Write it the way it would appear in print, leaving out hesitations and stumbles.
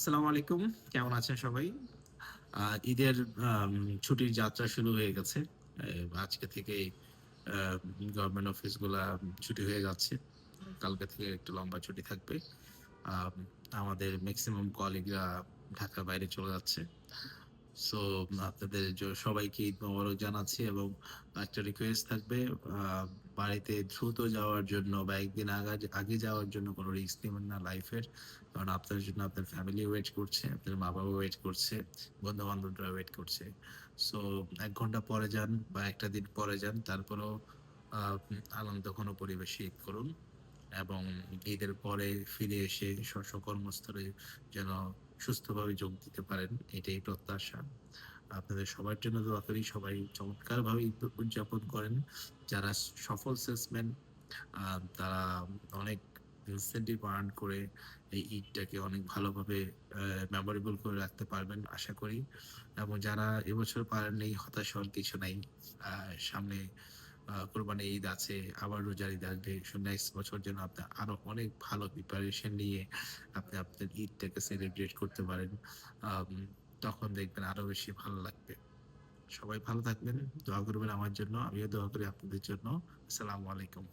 আসসালামু আলাইকুম। কেমন আছেন সবাই? ঈদের আম ছুটির যাত্রা শুরু হয়ে গেছে। আজকে থেকেই আ গভর্নমেন্ট অফিসগুলা ছুটি হয়ে যাচ্ছে। কালকে থেকে একটু লম্বা ছুটি থাকবে। আম আমাদের মেক্সিমাম কলিগরা ঢাকার বাইরে চলে যাচ্ছে। সো আপনাদের সবাইকে ঈদ মোবারক জানাচ্ছি এবং একটা রিকোয়েস্ট থাকবে আ বাড়িতে দ্রুত যাওয়ার জন্য বা একদিন আগে যাওয়ার জন্য কোন রিস্ক নিবেন না লাইফের। কারণ আপনার জন্য আপনার ফ্যামিলি ওয়েট করছে, আপনার মা-বাবা ওয়েট করছে, বন্ধু-বান্ধবরা ওয়েট করছে। সো ১ ঘন্টা পরে যান বা ১ টা দিন পরে যান। তারপরেও আ আনন্দঘন পরিবেশে ঈদ করুন এবং ঈদের পরে ফিরে এসে কর্মস্থলে যেন সুস্থভাবে যোগ দিতে পারেন, এটাই প্রত্যাশা। আপনাদের সবার জন্য দোয়া করি। সবাই চমৎকারভাবে ঈদ উদযাপন করেন। যারা সফল সেলসম্যান আ তারা অনেক ইনসেনটিভ আর্ন করে এই ঈদটাকে অনেক ভালোভাবে মেমোরেবল করে রাখতে পারবেন আশা করি। এবং যারা এবছর পারেননি হতাশ হওয়ার কিছু নাই। সামনে কোরবানির ঈদ আছে, আবার রোজার ঈদ আসবে। নেক্সট বছর যেন আপনি আরো অনেক ভালো প্রিপারেশন নিয়ে আপনি আপনার ঈদটাকে সেলিব্রেট করতে পারেন। আম তখন দেখবেন আরো বেশি ভালো লাগবে। সবাই ভালো থাকবেন। দোয়া করবেন আমার জন্য। আমিও দোয়া করি আপনাদের জন্য। আসসালামু আলাইকুম।